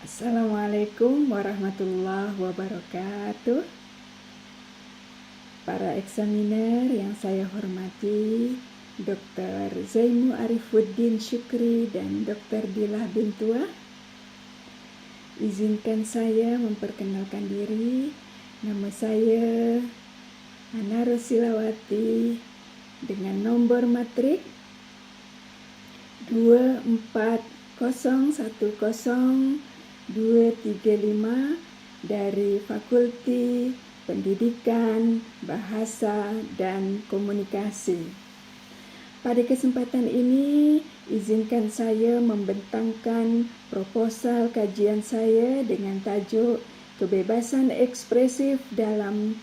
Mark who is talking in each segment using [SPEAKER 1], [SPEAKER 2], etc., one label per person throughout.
[SPEAKER 1] Assalamualaikum warahmatullahi wabarakatuh. Para eksaminer yang saya hormati, Dr. Zaimu Arifuddin Syukri dan Dr. Dilah Bintua. Izinkan saya memperkenalkan diri. Nama saya Ana Rosilawati dengan nomor matrik 24010-235 dari Fakulti Pendidikan, Bahasa, dan Komunikasi. Pada kesempatan ini, izinkan saya membentangkan proposal kajian saya dengan tajuk Kebebasan Ekspresif dalam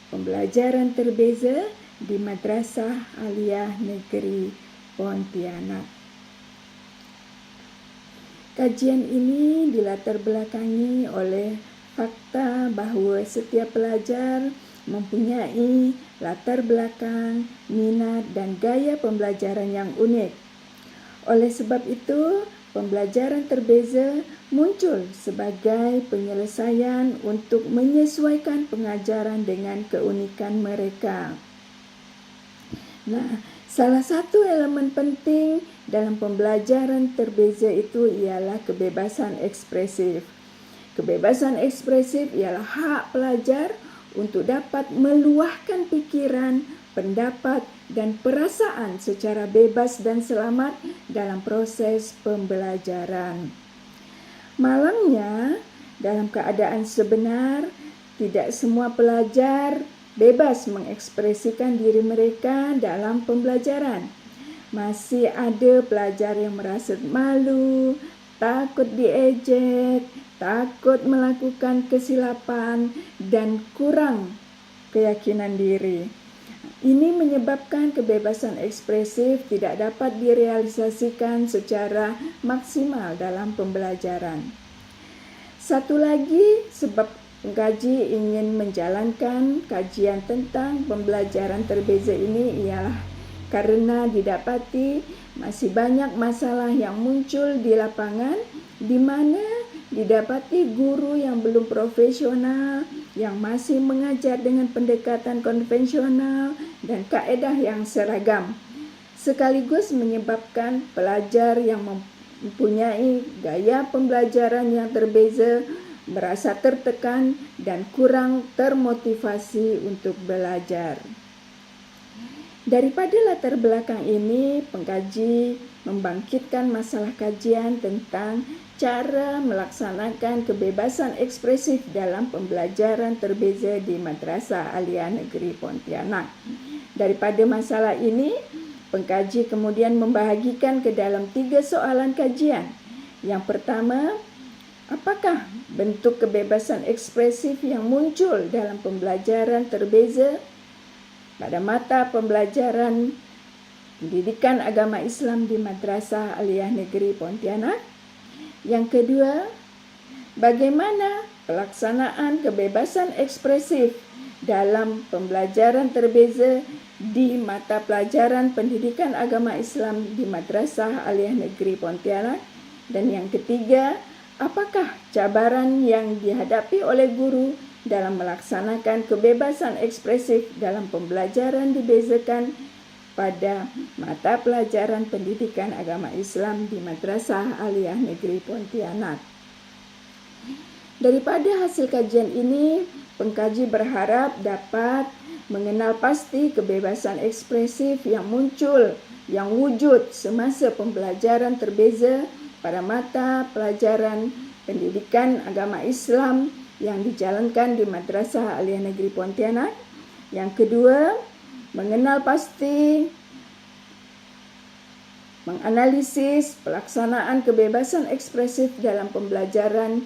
[SPEAKER 1] Pembelajaran Terbeza di Madrasah Aliyah Negeri Pontianak. Kajian ini dilatar belakangi oleh fakta bahawa setiap pelajar mempunyai latar belakang, minat dan gaya pembelajaran yang unik. Oleh sebab itu, pembelajaran terbeza muncul sebagai penyelesaian untuk menyesuaikan pengajaran dengan keunikan mereka. Salah satu elemen penting dalam pembelajaran terbeza itu ialah kebebasan ekspresif. Kebebasan ekspresif ialah hak pelajar untuk dapat meluahkan pikiran, pendapat dan perasaan secara bebas dan selamat dalam proses pembelajaran. Malangnya, dalam keadaan sebenar, tidak semua pelajar bebas mengekspresikan diri mereka dalam pembelajaran. Masih ada pelajar yang merasa malu, takut diejek, takut melakukan kesilapan, dan kurang keyakinan diri. Ini menyebabkan kebebasan ekspresif tidak dapat direalisasikan secara maksimal dalam pembelajaran. Satu lagi sebab pengkaji ingin menjalankan kajian tentang pembelajaran terbeza ini ialah karena didapati masih banyak masalah yang muncul di lapangan di mana didapati guru yang belum profesional, yang masih mengajar dengan pendekatan konvensional dan kaedah yang seragam, sekaligus menyebabkan pelajar yang mempunyai gaya pembelajaran yang terbeza merasa tertekan dan kurang termotivasi untuk belajar. Daripada latar belakang ini, pengkaji membangkitkan masalah kajian tentang cara melaksanakan kebebasan ekspresif dalam pembelajaran terbeza di Madrasah Aliyah Negeri Pontianak. Daripada masalah ini, pengkaji kemudian membahagikan ke dalam 3 soalan kajian. Yang pertama, apakah bentuk kebebasan ekspresif yang muncul dalam pembelajaran terbeza pada mata pembelajaran Pendidikan Agama Islam di Madrasah Aliyah Negeri Pontianak? Yang kedua, bagaimana pelaksanaan kebebasan ekspresif dalam pembelajaran terbeza di mata pelajaran Pendidikan Agama Islam di Madrasah Aliyah Negeri Pontianak? Dan yang ketiga, apakah cabaran yang dihadapi oleh guru dalam melaksanakan kebebasan ekspresif dalam pembelajaran dibezakan pada mata pelajaran Pendidikan Agama Islam di Madrasah Aliyah Negeri Pontianak? Daripada hasil kajian ini, pengkaji berharap dapat mengenal pasti kebebasan ekspresif yang muncul, yang wujud semasa pembelajaran terbeza pada mata pelajaran Pendidikan Agama Islam yang dijalankan di Madrasah Aliyah Negeri Pontianak. Yang kedua, mengenal pasti, menganalisis pelaksanaan kebebasan ekspresif dalam pembelajaran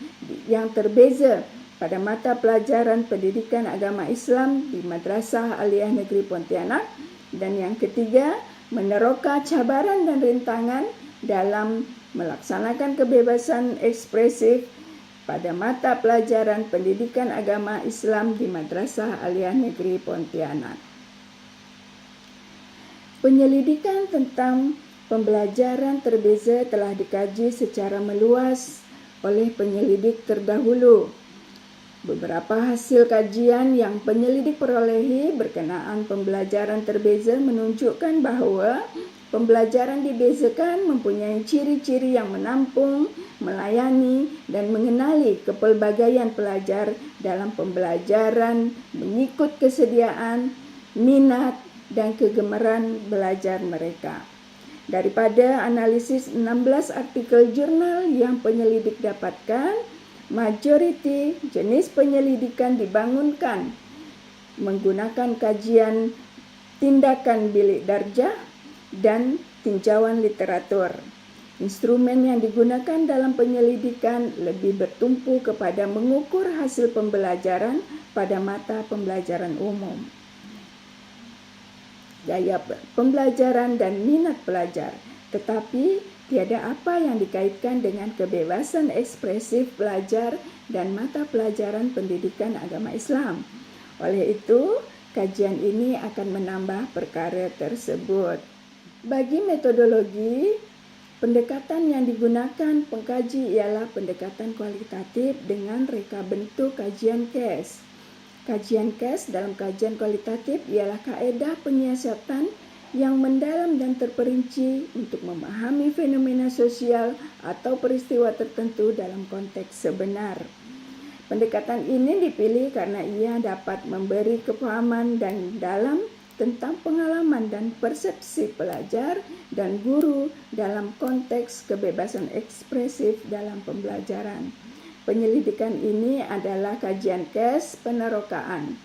[SPEAKER 1] yang terbeza pada mata pelajaran Pendidikan Agama Islam di Madrasah Aliyah Negeri Pontianak. Dan yang ketiga, meneroka cabaran dan rintangan dalam melaksanakan kebebasan ekspresif pada mata pelajaran Pendidikan Agama Islam di Madrasah Aliyah Negeri Pontianak. Penyelidikan tentang pembelajaran terbeza telah dikaji secara meluas oleh penyelidik terdahulu. Beberapa hasil kajian yang penyelidik perolehi berkenaan pembelajaran terbeza menunjukkan bahwa pembelajaran dibezakan mempunyai ciri-ciri yang menampung, melayani, dan mengenali kepelbagaian pelajar dalam pembelajaran mengikut kesediaan, minat, dan kegemaran belajar mereka. Daripada analisis 16 artikel jurnal yang penyelidik dapatkan, majoriti jenis penyelidikan dibangunkan menggunakan kajian tindakan bilik darjah dan tinjauan literatur. Instrumen yang digunakan dalam penyelidikan lebih bertumpu kepada mengukur hasil pembelajaran pada mata pembelajaran umum, gaya pembelajaran dan minat pelajar, tetapi tiada apa yang dikaitkan dengan kebebasan ekspresif pelajar dan mata pelajaran pendidikan agama Islam. Oleh itu, kajian ini akan menambah perkara tersebut. Bagi metodologi, pendekatan yang digunakan pengkaji ialah pendekatan kualitatif dengan reka bentuk kajian case. Kajian case dalam kajian kualitatif ialah kaedah penyiasatan yang mendalam dan terperinci untuk memahami fenomena sosial atau peristiwa tertentu dalam konteks sebenar. Pendekatan ini dipilih karena ia dapat memberi kepahaman dan dalam tentang pengalaman dan persepsi pelajar dan guru dalam konteks kebebasan ekspresif dalam pembelajaran. Penyelidikan ini adalah kajian case penerokaan,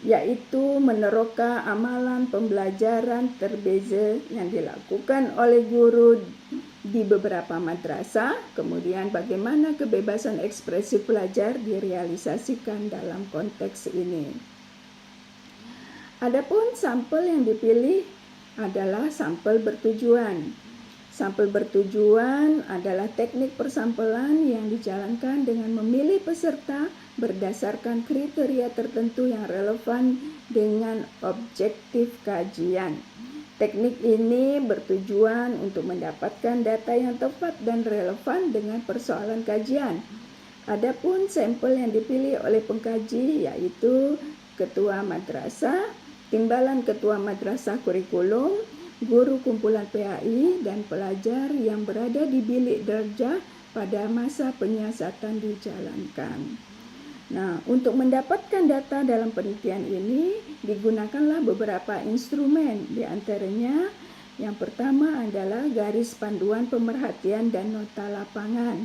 [SPEAKER 1] yaitu meneroka amalan pembelajaran terbeza yang dilakukan oleh guru di beberapa madrasah, kemudian bagaimana kebebasan ekspresi pelajar direalisasikan dalam konteks ini. Adapun sampel yang dipilih adalah sampel bertujuan. Sampel bertujuan adalah teknik persampelan yang dijalankan dengan memilih peserta berdasarkan kriteria tertentu yang relevan dengan objektif kajian. Teknik ini bertujuan untuk mendapatkan data yang tepat dan relevan dengan persoalan kajian. Adapun sampel yang dipilih oleh pengkaji yaitu ketua madrasah, timbalan ketua madrasah kurikulum, guru kumpulan PAI, dan pelajar yang berada di bilik darjah pada masa penyiasatan dijalankan. Nah, untuk mendapatkan data dalam penelitian ini digunakanlah beberapa instrumen. Di antaranya yang pertama adalah garis panduan pemerhatian dan nota lapangan.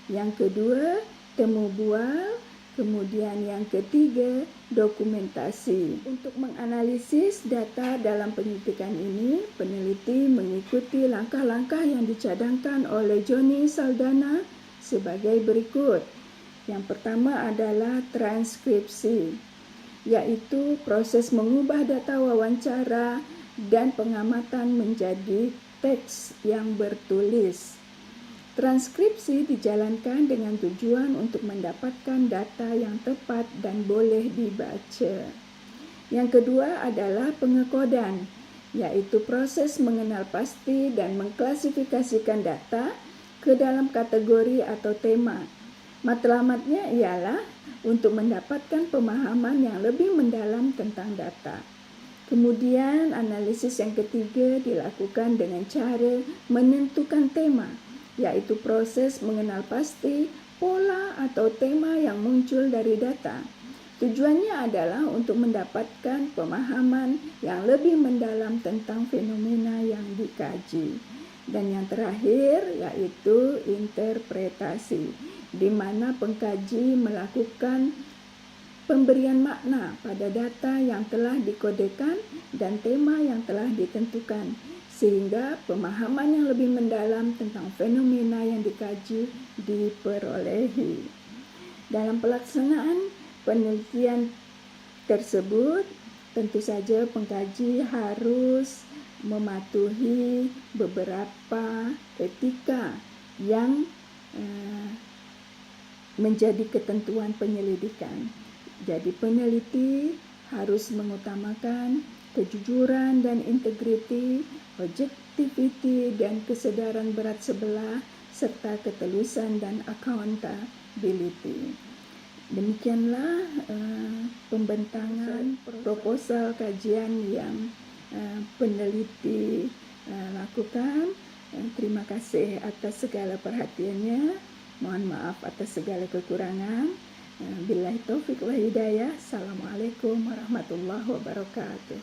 [SPEAKER 1] Yang kedua, temu bual. Kemudian yang ketiga, dokumentasi. Untuk menganalisis data dalam penyelidikan ini, peneliti mengikuti langkah-langkah yang dicadangkan oleh Johnny Saldana sebagai berikut. Yang pertama adalah transkripsi, yaitu proses mengubah data wawancara dan pengamatan menjadi teks yang bertulis. Transkripsi dijalankan dengan tujuan untuk mendapatkan data yang tepat dan boleh dibaca. Yang kedua adalah pengekodan, yaitu proses mengenal pasti dan mengklasifikasikan data ke dalam kategori atau tema. Matlamatnya ialah untuk mendapatkan pemahaman yang lebih mendalam tentang data. Kemudian analisis yang ketiga dilakukan dengan cara menentukan tema, yaitu proses mengenal pasti pola atau tema yang muncul dari data. Tujuannya adalah untuk mendapatkan pemahaman yang lebih mendalam tentang fenomena yang dikaji. Dan yang terakhir yaitu interpretasi, di mana pengkaji melakukan pemberian makna pada data yang telah dikodekan dan tema yang telah ditentukan, sehingga pemahaman yang lebih mendalam tentang fenomena yang dikaji diperolehi. Dalam pelaksanaan penelitian tersebut, tentu saja pengkaji harus mematuhi beberapa etika yang menjadi ketentuan penyelidikan. Jadi peneliti harus mengutamakan kejujuran dan integriti, objektiviti dan kesedaran berat sebelah, serta ketelusan dan accountability. Demikianlah pembentangan proposal kajian yang peneliti lakukan. Terima kasih atas segala perhatiannya. Mohon maaf atas segala kekurangan. Billahi taufiq wa hidayah. Assalamualaikum warahmatullahi wabarakatuh.